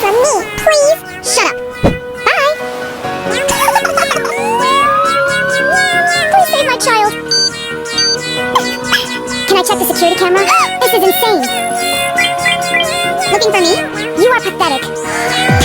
from me, please. Shut up. Bye. Please save my child. Can I check the security camera? This is insane. Looking for me? You are pathetic.